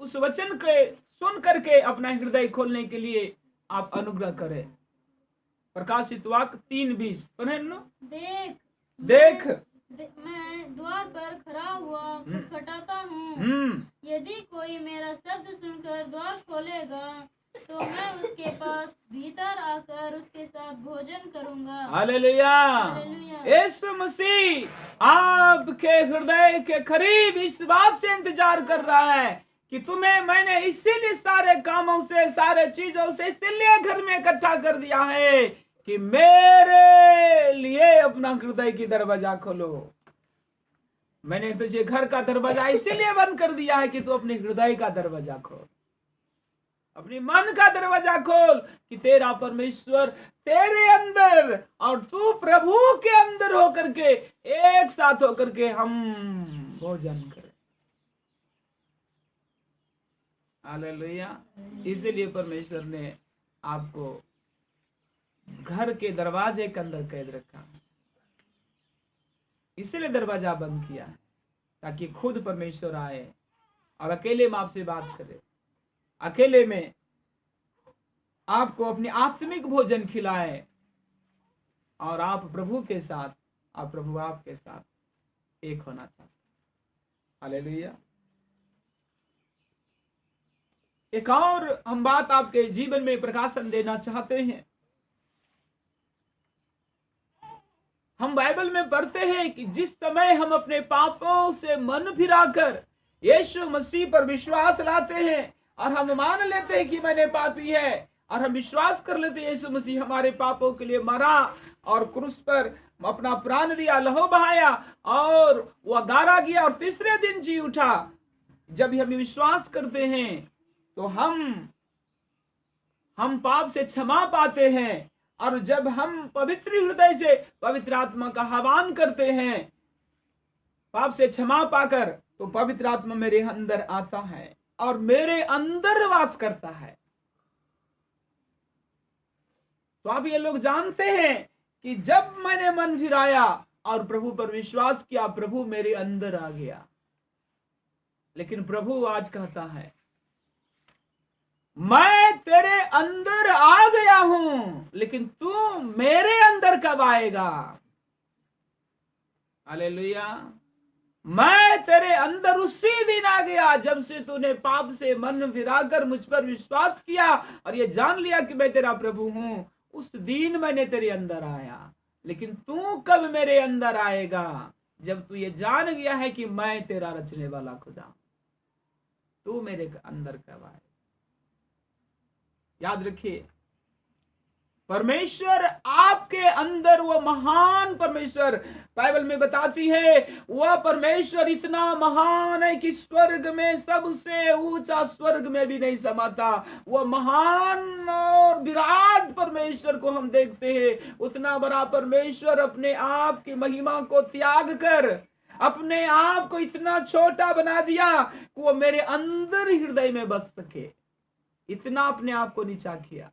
उस वचन के सुन करके अपना हृदय खोलने के लिए आप अनुग्रह करें। प्रकाशित वाक्य 3:20 पढ़े नो। देख मैं द्वार पर खड़ा हुआ खटखटाता हूँ। यदि कोई मेरा शब्द सुनकर द्वार खोलेगा तो मैं उसके पास भीतर आकर उसके साथ भोजन करूंगा। हालेलुया। यीशु मसीह आपके हृदय के करीब इस बात से इंतजार कर रहा है कि तुम्हें मैंने इसीलिए सारे कामों से, सारे चीजों से इसीलिए घर में इकट्ठा कर दिया है कि मेरे लिए अपना हृदय की दरवाजा खोलो। मैंने तुझे घर का दरवाजा इसीलिए बंद कर दिया है कि तू अपने हृदय का दरवाजा खोल, अपनी मन का दरवाजा खोल कि तेरा परमेश्वर तेरे अंदर और तू प्रभु के अंदर होकर के एक साथ होकर के हम भोजन करें। हालेलुया। इसलिए परमेश्वर ने आपको घर के दरवाजे के अंदर कैद रखा, इसलिए दरवाजा बंद किया ताकि खुद परमेश्वर आए और अकेले में आपसे बात करे, अकेले में आपको अपनी आत्मिक भोजन खिलाए और आप प्रभु के साथ, आप प्रभु आपके साथ एक होना चाहते। हालेलुया। एक और हम बात आपके जीवन में प्रकाशन देना चाहते हैं। हम बाइबल में पढ़ते हैं कि जिस समय हम अपने पापों से मन फिराकर यीशु मसीह पर विश्वास लाते हैं और हम मान लेते हैं कि मैंने पापी है, और हम विश्वास कर लेते हैं यीशु मसीह हमारे पापों के लिए मरा और क्रूस पर अपना प्राण दिया, लहू बहाया और वह गाड़ा गया और तीसरे दिन जी उठा। जब हम विश्वास करते हैं तो हम पाप से क्षमा पाते हैं, और जब हम पवित्र हृदय से पवित्र आत्मा का आह्वान करते हैं पाप से क्षमा पाकर, तो पवित्र आत्मा मेरे अंदर आता है और मेरे अंदर वास करता है। तो आप ये लोग जानते हैं कि जब मैंने मन फिराया और प्रभु पर विश्वास किया, प्रभु मेरे अंदर आ गया। लेकिन प्रभु आज कहता है मैं तेरे अंदर आ गया हूं, लेकिन तू मेरे अंदर कब आएगा? हालेलुया। मैं तेरे अंदर उसी दिन आ गया जब से तूने पाप से मन फिराकर मुझ पर विश्वास किया और ये जान लिया कि मैं तेरा प्रभु हूं। उस दिन मैंने तेरे अंदर आया। लेकिन तू कब मेरे अंदर आएगा? जब तू ये जान गया है कि मैं तेरा रचने वाला खुदा, तू मेरे अंदर कब आए? याद रखिए, परमेश्वर आपके अंदर, वो महान परमेश्वर, बाइबल में बताती है वह परमेश्वर इतना महान है कि स्वर्ग में सबसे ऊंचा स्वर्ग में भी नहीं समाता। वह महान और विराट परमेश्वर को हम देखते हैं। उतना बड़ा परमेश्वर अपने आप की महिमा को त्याग कर अपने आप को इतना छोटा बना दिया कि वो मेरे अंदर हृदय में बस सके। इतना अपने आप को नीचा किया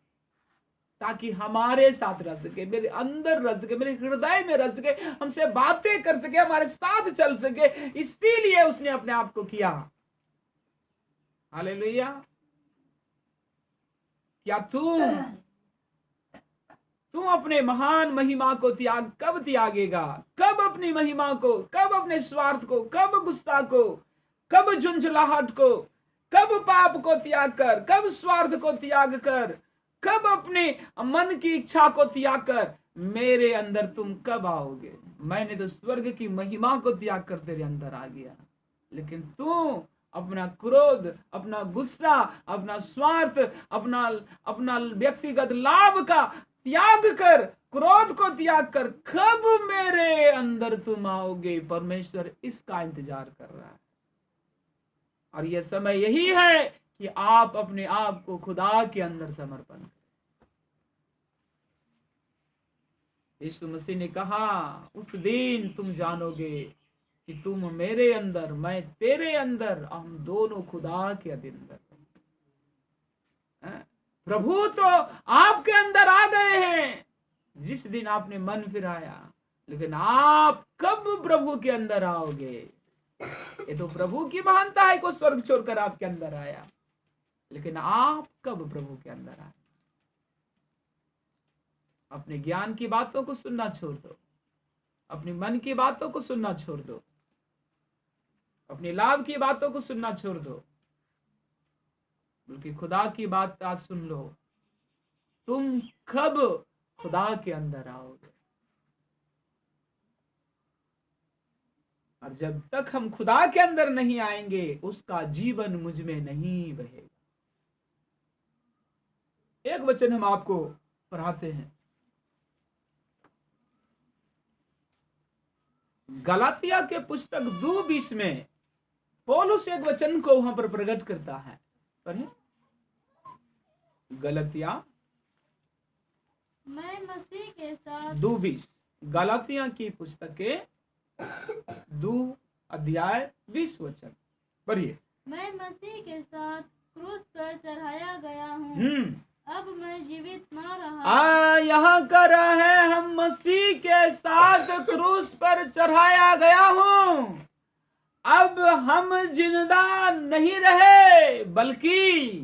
ताकि हमारे साथ रह सके, मेरे अंदर रह सके, मेरे हृदय में रह सके, हमसे बातें कर सके, हमारे साथ चल सके। इसीलिए उसने अपने आप को किया। हालेलुया। क्या तू अपने महान महिमा को कब त्यागेगा? कब अपनी महिमा को, कब अपने स्वार्थ को, कब गुस्सा को, कब झुंझलाहट को, कब पाप को त्याग कर, कब स्वार्थ को त्याग कर, कब अपने मन की इच्छा को त्याग कर मेरे अंदर तुम कब आओगे? मैंने तो स्वर्ग की महिमा को त्याग कर तेरे अंदर आ गया, लेकिन तू अपना क्रोध, अपना गुस्सा, अपना स्वार्थ, अपना व्यक्तिगत लाभ का त्याग कर, क्रोध को त्याग कर कब मेरे अंदर तुम आओगे? परमेश्वर इसका इंतजार कर रहा है। और यह समय यही है कि आप अपने आप को खुदा के अंदर समर्पण करें। यीशु मसीह ने कहा उस दिन तुम जानोगे कि तुम मेरे अंदर, मैं तेरे अंदर, हम दोनों खुदा के अंदर। प्रभु तो आपके अंदर आ गए हैं जिस दिन आपने मन फिराया, लेकिन आप कब प्रभु के अंदर आओगे? ये तो प्रभु की महानता है को स्वर्ग छोड़कर आपके अंदर आया। लेकिन आप कब प्रभु के अंदर आए? अपने ज्ञान की बातों को सुनना छोड़ दो, अपनी मन की बातों को सुनना छोड़ दो, अपनी लाभ की बातों को सुनना छोड़ दो, बल्कि खुदा की बात आज सुन लो। तुम कब खुदा के अंदर आओगे? और जब तक हम खुदा के अंदर नहीं आएंगे, उसका जीवन मुझ में नहीं बहेगा। एक वचन हम आपको पढ़ाते हैं, गलातिया के पुस्तक 2:20 में पौलुस एक वचन को वहां पर प्रकट करता है। पढ़ें, गलातिया मैं मसीह के साथ 2:20, गलातिया की पुस्तक के 2:20 पढ़िए। मैं मसीह के साथ क्रूस पर चढ़ाया गया हूँ, अब मैं जीवित न रहा। यहाँ कर रहा है, हम मसीह के साथ क्रूस पर चढ़ाया गया हूँ, अब हम जिंदा नहीं रहे, बल्कि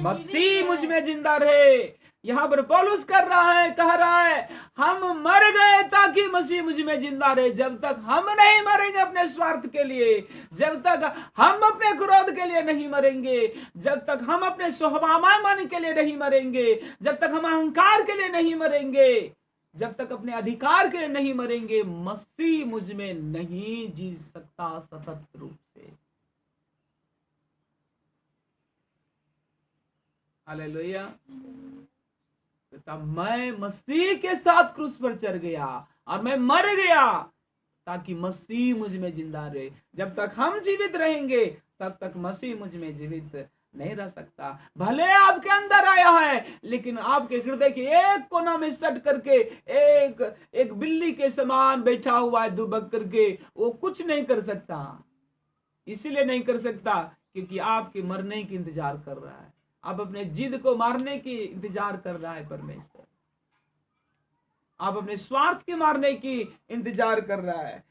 मसीह मुझ में जिंदा रहे। यहाँ पर पौलुस कर रहा है, कह रहा है हम मर गए ताकि मसीह मुझ में जिंदा रहे। जब तक हम नहीं मरेंगे अपने स्वार्थ के लिए, जब तक हम अपने क्रोध के लिए नहीं मरेंगे, जब तक हम अपने स्वाभिमान के लिए नहीं मरेंगे, जब तक हम अहंकार के लिए नहीं मरेंगे, जब तक अपने अधिकार के लिए नहीं मरेंगे, मसीह मुझ में नहीं जी सकता सतत रूप से। हालेलुया। तब मैं मसीह के साथ क्रूस पर चढ़ गया और मैं मर गया ताकि मसीह मुझ में जिंदा रहे। जब तक हम जीवित रहेंगे तब तक मसीह मुझ में जीवित नहीं रह सकता। भले आपके अंदर आया है, लेकिन आपके हृदय के एक कोना में सट करके एक बिल्ली के समान बैठा हुआ है, दुबक करके, वो कुछ नहीं कर सकता। इसीलिए नहीं कर सकता क्योंकि आपके मरने की इंतजार कर रहा है, आप अपने जिद को मारने की इंतजार कर रहा है परमेश्वर, आप अपने स्वार्थ के मारने की इंतजार कर रहा है।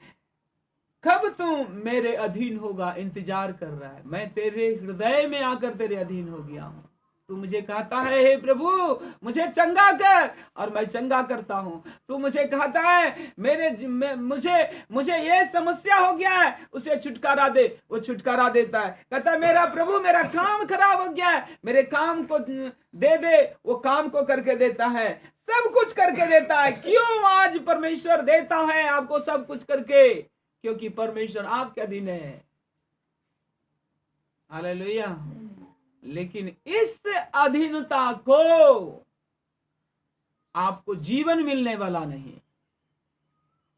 कब तू मेरे अधीन होगा, इंतजार कर रहा है। मैं तेरे हृदय में आकर तेरे अधीन हो गया हूं। तू मुझे कहता है, हे प्रभु मुझे चंगा कर, और मैं चंगा करता हूं। तू मुझे कहता है मुझे ये समस्या हो गया है, उसे छुटकारा दे, वो छुटकारा देता है। कहता है मेरा प्रभु मेरा काम खराब हो गया है, मेरे काम को दे, वो काम को करके देता है, सब कुछ करके देता है। क्यों आज परमेश्वर देता है आपको सब कुछ करके? क्योंकि परमेश्वर आपके अधीन है। हालेलुया। लेकिन इस अधीनता को आपको जीवन मिलने वाला नहीं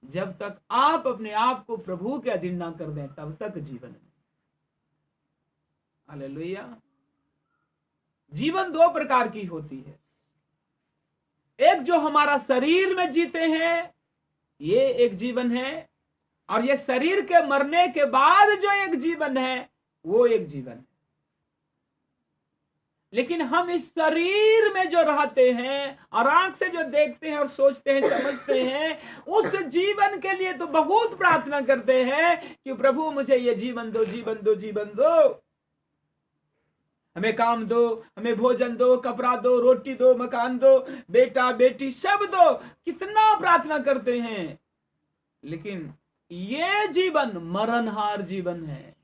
जब तक आप अपने आप को प्रभु के अधीन ना कर दें, तब तक जीवन नहीं। हालेलुया। जीवन दो प्रकार की होती है, एक जो हमारा शरीर में जीते हैं, ये एक जीवन है, और ये शरीर के मरने के बाद जो एक जीवन है, वो एक जीवन है। लेकिन हम इस शरीर में जो रहते हैं और आंख से जो देखते हैं और सोचते हैं समझते हैं, उस जीवन के लिए तो बहुत प्रार्थना करते हैं कि प्रभु मुझे ये जीवन दो, जीवन दो, जीवन दो, हमें काम दो, हमें भोजन दो, कपड़ा दो, रोटी दो, मकान दो, बेटा बेटी सब दो। कितना प्रार्थना करते हैं, लेकिन ये जीवन मरणहार जीवन है।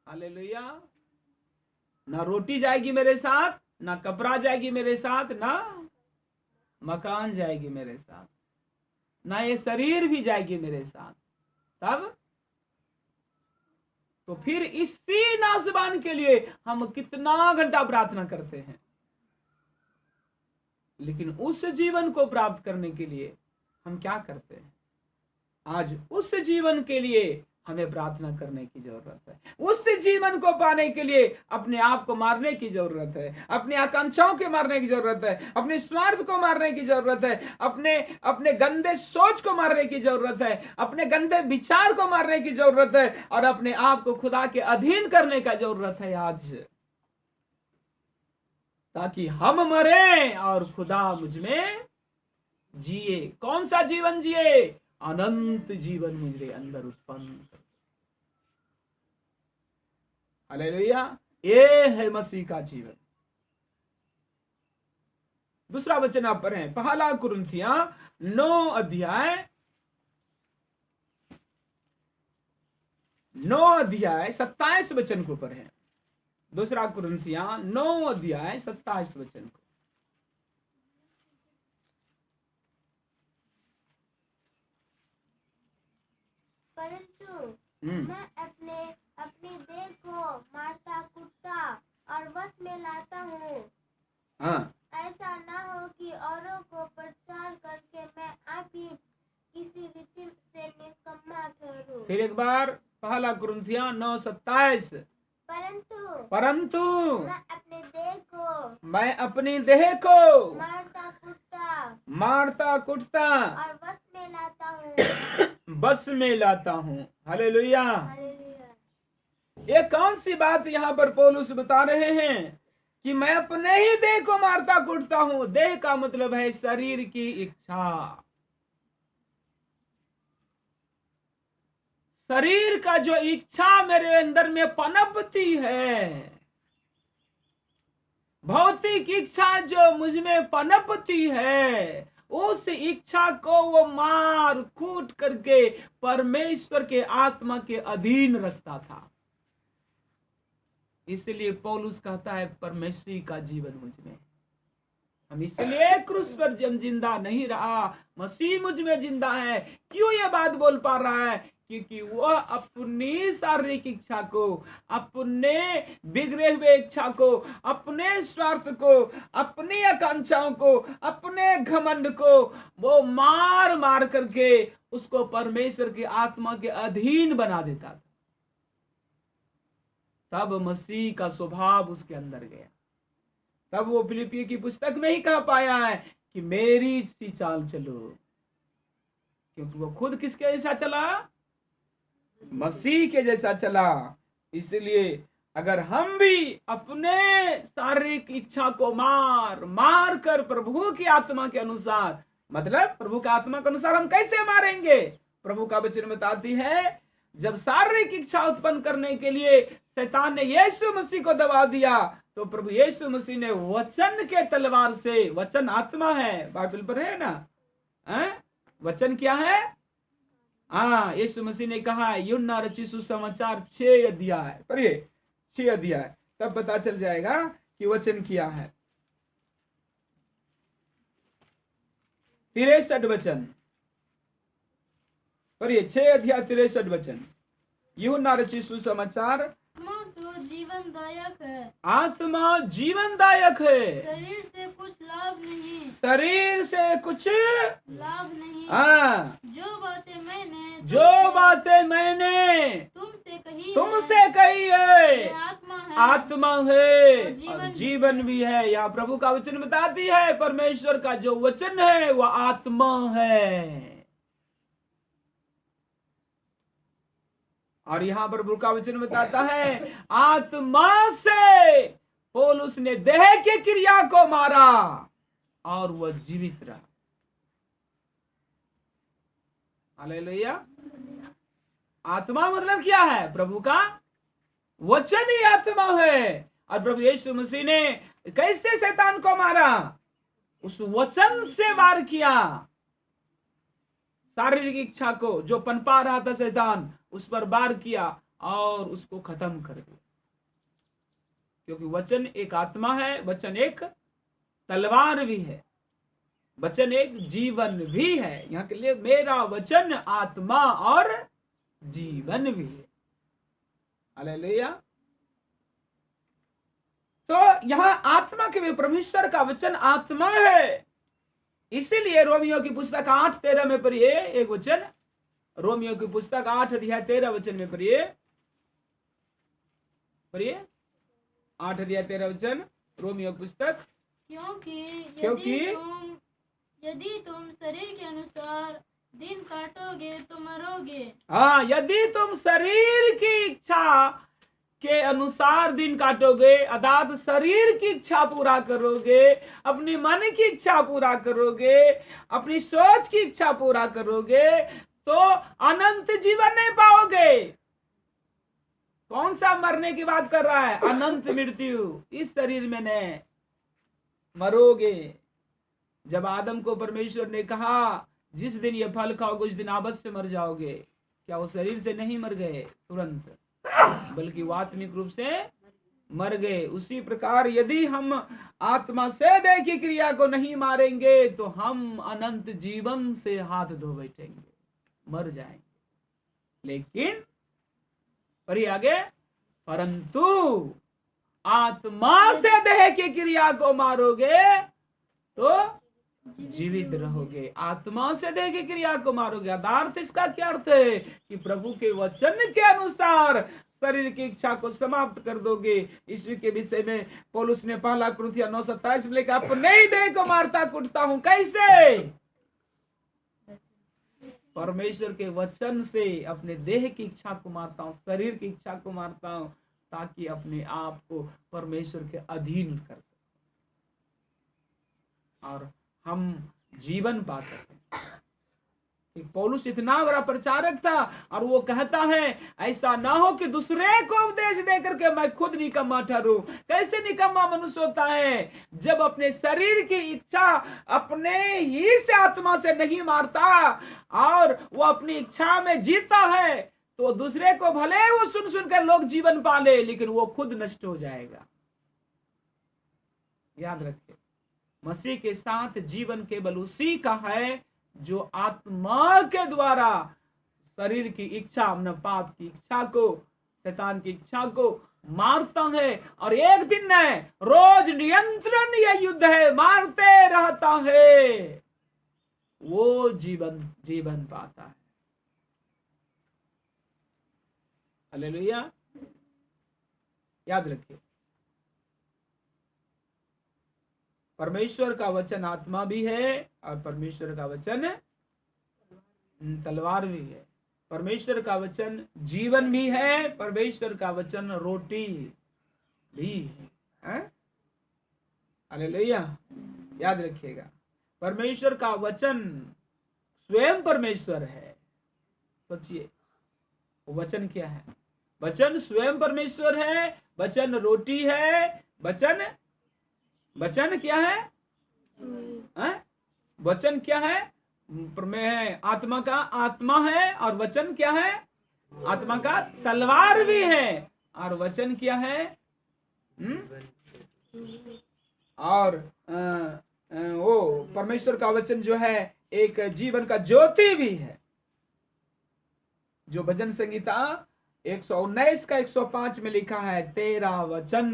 हालेलुया। ना रोटी जाएगी मेरे साथ, ना कपड़ा जाएगी मेरे साथ, ना मकान जाएगी मेरे साथ, ना ये शरीर भी जाएगी मेरे साथ। तब तो फिर इसी नासवान के लिए हम कितना घंटा प्रार्थना करते हैं, लेकिन उस जीवन को प्राप्त करने के लिए हम क्या करते हैं? आज उस जीवन के लिए हमें प्रार्थना करने की जरूरत है। उस जीवन को पाने के लिए अपने आप को मारने की जरूरत है, अपनी आकांक्षाओं के मारने की जरूरत है, अपने स्वार्थ को मारने की जरूरत है, अपने गंदे सोच को मारने की जरूरत है, अपने गंदे विचार को मारने की जरूरत है, और अपने आप को खुदा के अधीन करने का जरूरत है आज, ताकि हम मरे और खुदा मुझ में जिए। कौन सा जीवन जिए? अनंत जीवन मुझे अंदर उत्पन्न कर। हालेलुया, ये है मसीह का जीवन। दूसरा वचन आप पढ़ें, पहला कुरिन्थियां 9 अध्याय 27 वचन को पढ़ें। दूसरा कुरिन्थियां 9 अध्याय 27 वचन को। परंतु मैं अपनी देह को मारता कूटता और वश में लाता हूँ। हाँ, ऐसा ना हो कि औरों को प्रचार करके मैं आप ही किसी रीति से निकम्मा ठहरूं। फिर एक बार, पहला कुरिन्थियां 9:27। परंतु मैं अपनी देह को मारता कुटता और बस में लाता हूँ। बस में लाता हूँ। हालेलुया। हालेलुया। ये कौन सी बात यहाँ पर पौलुस बता रहे हैं कि मैं अपने ही देह को मारता कुटता हूँ। देह का मतलब है शरीर की इच्छा। शरीर का जो इच्छा मेरे अंदर में पनपती है, भौतिक इच्छा जो मुझ में पनपती है, उस इच्छा को वो मार कूट करके परमेश्वर के आत्मा के अधीन रखता था। इसलिए पौलुस कहता है परमेश्वर का जीवन मुझ में। हम इसलिए क्रूस पर जिंदा नहीं रहा, मसीह मुझ में जिंदा है। क्यों ये बात बोल पा रहा है? क्योंकि वह अपनी शारीरिक इच्छा को, अपने बिगड़े हुए इच्छा को, अपने स्वार्थ को, अपनी आकांक्षाओं को, अपने घमंड को वो मार मार करके उसको परमेश्वर की आत्मा के अधीन बना देता था। तब मसीह का स्वभाव उसके अंदर गया। तब वो फिलिपियों की पुस्तक में ही कह पाया है कि मेरी सी चाल चलो, क्योंकि वो खुद किसके जैसा चला? मसीह के जैसा चला। इसलिए अगर हम भी अपने शारीरिक इच्छा को मार मार कर प्रभु की आत्मा के अनुसार, मतलब प्रभु की आत्मा के अनुसार हम कैसे मारेंगे? प्रभु का वचन बताती है, जब शारीरिक इच्छा उत्पन्न करने के लिए शैतान ने यीशु मसीह को दबा दिया, तो प्रभु यीशु मसीह ने वचन के तलवार से, वचन आत्मा है, बाइबल पर है ना, वचन क्या है? यीशु मसीह ने कहा है, यूहन्ना रचित सुसमाचार 6 अध्याय पढ़िए, 6 अध्याय, तब पता चल जाएगा कि वचन क्या है। 63 वचन पढ़िए, 6 अध्याय 63 वचन। यूहन्ना रचित सुसमाचार। आत्मा तो जीवनदायक है। आत्मा जीवनदायक है। शरीर से कुछ लाभ नहीं। शरीर से कुछ लाभ नहीं। जो बातें मैंने तुमसे कही है आत्मा है और जीवन भी है। यहाँ प्रभु का वचन बताती है, परमेश्वर का जो वचन है वह आत्मा है। और यहाँ पर प्रभु का वचन बताता है, आत्मा से पौलुस ने देह की क्रिया को मारा और वह जीवित रहा। हालेलुया। आत्मा मतलब क्या है? प्रभु का वचन ही आत्मा है। और प्रभु यीशु मसीह ने कैसे शैतान को मारा? उस वचन से वार किया। शारीरिक इच्छा को जो पनपा रहा था शैतान, उस पर वार किया और उसको खत्म कर दिया। क्योंकि वचन एक आत्मा है, वचन एक तलवार भी है, वचन एक जीवन भी है। यहाँ के लिए मेरा वचन आत्मा और जीवन भी है। हालेलुया। तो यहाँ आत्मा के भी परमेश्वर का वचन आत्मा है। इसीलिए रोमियो की पुस्तक 8:13 में पढ़िए एक वचन। रोमियो की पुस्तक 8 अध्याय 13 वचन में पढ़िए 8 अध्याय 13 वचन, रोमियो की पुस्तक। क्योंकि यदि तुम शरीर के अनुसार दिन काटोगे तो मरोगे। यदि तुम शरीर की इच्छा के अनुसार दिन काटोगे, अर्थात शरीर की इच्छा पूरा करोगे, अपनी मन की इच्छा पूरा करोगे, अपनी सोच की इच्छा पूरा करोगे, तो अनंत जीवन नहीं पाओगे। कौन सा मरने की बात कर रहा है? अनंत मृत्यु। इस शरीर में नहीं मरोगे। जब आदम को परमेश्वर ने कहा जिस दिन ये फल खाओगे उस दिन अवश्य मर जाओगे, क्या वो शरीर से नहीं मर गए तुरंत, बल्कि वो आत्मिक रूप से मर गए। उसी प्रकार यदि हम आत्मा से देह की क्रिया को नहीं मारेंगे तो हम अनंत जीवन से हाथ धो बैठेंगे, मर जाएंगे। लेकिन पर आगे, परंतु आत्मा से देह की क्रिया को मारोगे तो जीवित रहोगे। आत्मा से देह की क्रिया को मारोगे। अर्थात इसका क्या अर्थ है कि प्रभु के वचन के अनुसार शरीर की इच्छा को समाप्त कर दोगे। इसी के विषय में पौलुस ने 1 कुरिन्थियों 9:27 में लिखा, अपने ही देह को मारता कुटता हूं। कैसे? परमेश्वर के वचन से अपने देह की इच्छा को मारता हूं, शरीर की इच्छा को मारता हूं, ताकि अपने आप को परमेश्वर के अधीन कर सके और हम जीवन पा सके। पौलुस इतना बड़ा प्रचारक था और वो कहता है ऐसा ना हो कि दूसरे को उपदेश देकर के मैं खुद निकम्मा ठहरूं। कैसे निकम्मा मनुष्य होता है? जब अपने शरीर की इच्छा अपने ही से आत्मा से नहीं मारता और वो अपनी इच्छा में जीता है, तो दूसरे को भले वो सुन सुनकर लोग जीवन पाले, लेकिन वो खुद नष्ट हो जाएगा। याद रखिए, मसीह के साथ जीवन केवल उसी का है जो आत्मा के द्वारा शरीर की इच्छा, अपने पाप की इच्छा को, शैतान की इच्छा को मारता है। और एक दिन नहीं, रोज नियंत्रण यह युद्ध है, मारते रहता है, वो जीवन पाता है। हालेलुया। याद रखिए, परमेश्वर का वचन आत्मा भी है और परमेश्वर का वचन तलवार भी है। परमेश्वर का वचन जीवन भी है, परमेश्वर का वचन रोटी भी है। हालेलुया। याद रखिएगा, परमेश्वर का वचन स्वयं परमेश्वर है। सोचिए, वो वचन क्या है? वचन स्वयं परमेश्वर है, वचन रोटी है, वचन क्या है? वचन क्या है? में आत्मा का आत्मा है। और वचन क्या है? आत्मा का तलवार भी है। और वचन क्या है? और वो परमेश्वर का वचन जो है एक जीवन का ज्योति भी है। जो भजन संगीता 119 का 105 में लिखा है, तेरा वचन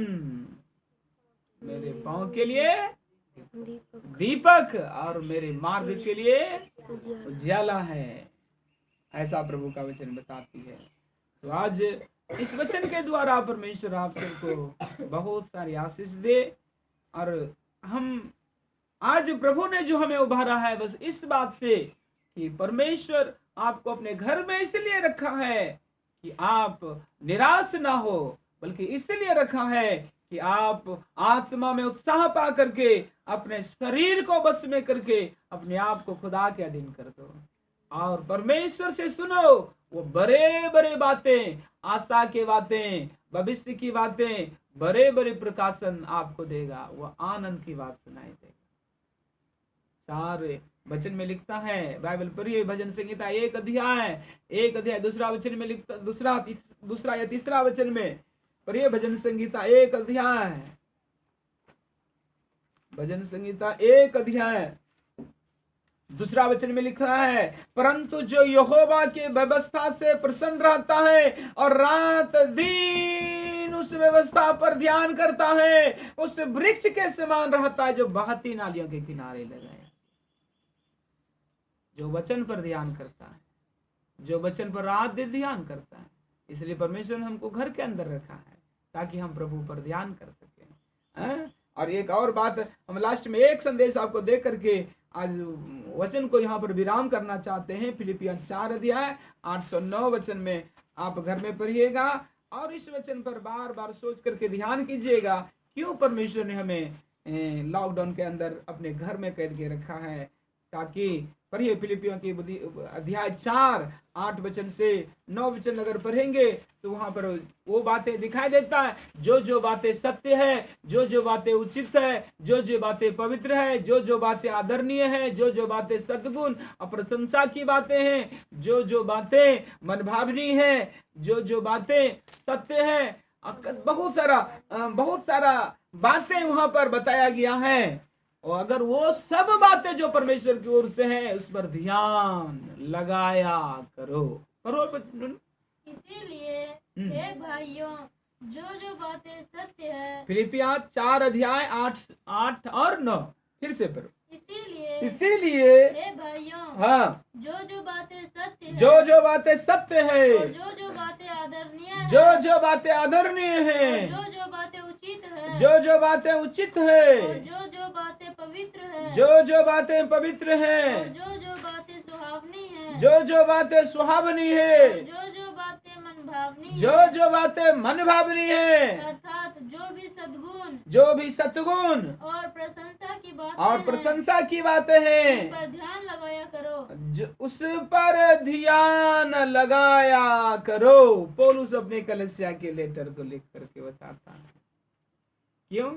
मेरे पांव के लिए दीपक और मेरे मार्ग के लिए उजाला है। ऐसा प्रभु का वचन बताती है। तो आज इस वचन के द्वारा परमेश्वर आप सबको बहुत सारी आशीष दे। और हम आज प्रभु ने जो हमें उभारा है बस इस बात से कि परमेश्वर आपको अपने घर में इसलिए रखा है कि आप निराश ना हो, बल्कि इसलिए रखा है कि आप आत्मा में उत्साह पा करके अपने शरीर को बस में करके अपने आप को खुदा के अधीन कर दो और परमेश्वर से सुनो वो बड़े बड़े बातें, आशा की बातें, भविष्य की बातें, बड़े बड़े प्रकाशन आपको देगा। वो आनंद की बात सुनाई देगा। सारे वचन में लिखता है, बाइबल पढ़िए, भजन संगीता 1 अध्याय दूसरा वचन में लिखता, दूसरा या तीसरा वचन में पढ़िए, भजन संगीता 1 अध्याय, भजन संगीता 1 अध्याय दूसरा वचन में लिखा है, परंतु जो यहोवा की व्यवस्था से प्रसन्न रहता है और रात दिन उस व्यवस्था पर ध्यान करता है, उस वृक्ष के समान रहता है जो बहती नालियों के किनारे लगा है। जो वचन पर ध्यान करता है, जो वचन पर रात दिन ध्यान करता है, इसलिए परमेश्वर ने हमको घर के अंदर रखा है ताकि हम प्रभु पर ध्यान कर सके। और एक और बात, हम लास्ट में एक संदेश आपको दे करके आज वचन को यहाँ पर विराम करना चाहते हैं। फिलिपियन 4 अध्याय 809 वचन में आप घर में पढ़िएगा और इस वचन पर बार बार सोच करके ध्यान कीजिएगा, क्यों परमेश्वर ने हमें लॉकडाउन के अंदर अपने घर में कैद के रखा है। ताकि पढ़िए फिलिपियों की अध्याय 4:8 से 9 अगर पढ़ेंगे तो वहां पर वो बातें दिखाई देता है, जो बातें सत्य है, जो बातें उचित है, जो बातें पवित्र है, जो बातें आदरणीय है, जो बातें सद्गुण और प्रशंसा की बातें हैं, जो बातें मनभावनी है, जो बातें सत्य है, बहुत सारा बातें वहां पर बताया गया है। और अगर वो सब बातें जो परमेश्वर की ओर से हैं उस पर ध्यान लगाया करो। इसीलिए हे भाइयों, जो बातें सत्य है। फिलिपियां 4:8 और 9 फिर से पढ़ो। इसीलिए हे भाइयों, हाँ, जो बातें सत्य है, जो बातें सत्य है, और जो बातें आदरणीय है, जो बातें आदरणीय है, जो बातें उचित है, जो बातें उचित है, और जो बातें पवित्र है, जो बातें पवित्र है, और जो बातें सुहावनी है, जो बातें सुहावनी है, जो बातें मनभावनी, जो बातें मनभावनी है, अर्थात जो भी सद्गुण और प्रशंसा की बातें हैं, पर ध्यान लगाया करो। उस पर ध्यान लगाया करो। पौलुस अपने कलीसिया के लेटर को लिख करके बताता है। क्यों?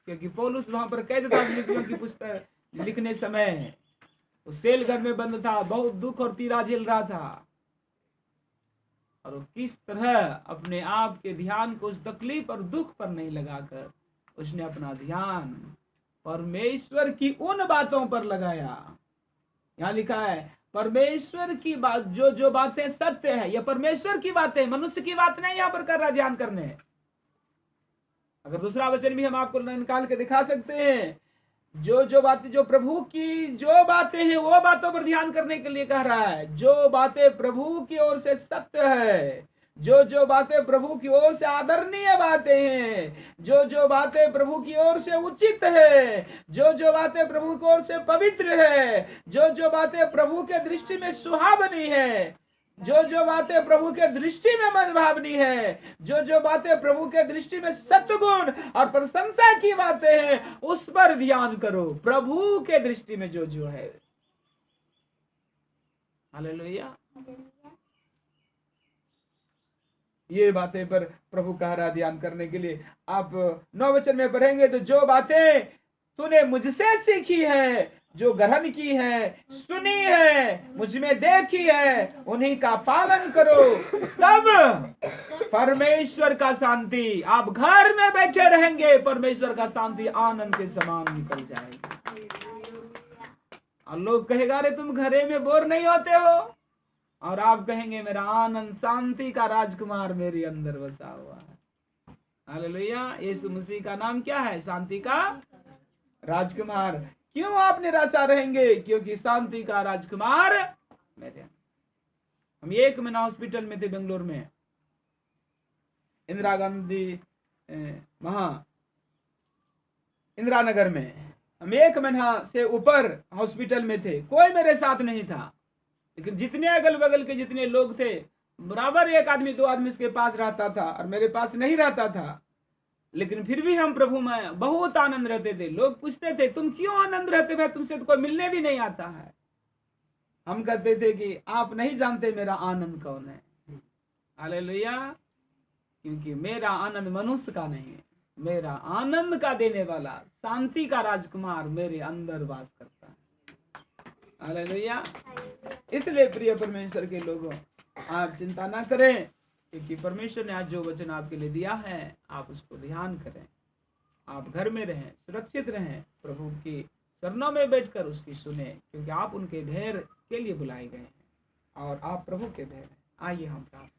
क्योंकि पौलुस वहां पर कैद था फिलिपियों की पुस्तक लिखने समय, उस सेल घर में बंद था, बहुत दुख और पीड़ा झेल रहा था, और वो किस तरह अपने आप के ध्यान को उस तकलीफ और दुख पर नहीं लगाकर उसने अपना ध्यान परमेश्वर की उन बातों पर लगाया। यहाँ लिखा है परमेश्वर की बात, जो बातें सत्य है, यह परमेश्वर की बातें, मनुष्य की बात नहीं यहाँ पर कर रहा ध्यान करने। अगर दूसरा वचन भी हम आपको निकाल के दिखा सकते हैं, जो बातें, जो प्रभु की जो बातें हैं वो बातों पर ध्यान करने के लिए कह रहा है। जो बातें प्रभु की ओर से सत्य है, जो बातें प्रभु की ओर से आदरणीय बातें हैं, जो बातें प्रभु की ओर से उचित है, जो बातें प्रभु की ओर से पवित्र है, जो बातें प्रभु के दृष्टि में सुहावनी है, जो बातें प्रभु के दृष्टि में मनभावनी है, जो बातें प्रभु के दृष्टि में सत्गुण और प्रशंसा की बातें हैं, उस पर ध्यान करो। प्रभु के दृष्टि में जो है। हालेलुया। ये बातें पर प्रभु कह रहा ध्यान करने के लिए। आप 9 वचन में पढ़ेंगे तो जो बातें तूने मुझसे सीखी है, जो ग्रहण की है, सुनी है, मुझ में देखी है, उन्हीं का पालन करो, तब परमेश्वर का शांति, आप घर में बैठे रहेंगे, परमेश्वर का शांति आनंद के समान निकल जाएगी। और लोग कहेगा अरे तुम घरे में बोर नहीं होते हो, और आप कहेंगे मेरा आनंद शांति का राजकुमार मेरे अंदर बसा हुआ है। हालेलुया। यीशु मसीह का नाम क्या है? शांति का राजकुमार। क्यों आप निराशा रहेंगे? क्योंकि शांति का राजकुमार मेरे। हम 1 महीना हॉस्पिटल में थे बेंगलोर में, इंदिरा गांधी इंदिरा नगर में। हम 1 महीना से ऊपर हॉस्पिटल में थे, कोई मेरे साथ नहीं था, लेकिन जितने अगल बगल के जितने लोग थे, बराबर 1 आदमी 2 आदमी उसके पास रहता था और मेरे पास नहीं रहता था, लेकिन फिर भी हम प्रभु में बहुत आनंद रहते थे। लोग पूछते थे तुम क्यों आनंद रहते हो, तुमसे तो कोई मिलने भी नहीं आता है। हम कहते थे कि आप नहीं जानते मेरा आनंद कौन है। हालेलुया। क्योंकि मेरा आनंद मनुष्य का नहीं है, मेरा आनंद का देने वाला शांति का राजकुमार मेरे अंदर वास करता है। हालेलुया। इसलिए प्रिय परमेश्वर के लोगों, आप चिंता ना करें, क्योंकि परमेश्वर ने आज जो वचन आपके लिए दिया है आप उसको ध्यान करें। आप घर में रहें, सुरक्षित रहें, प्रभु की शरणों में बैठकर उसकी सुने, क्योंकि आप उनके ढेर के लिए बुलाए गए हैं और आप प्रभु के ढेर हैं। आइए हम प्रार्थना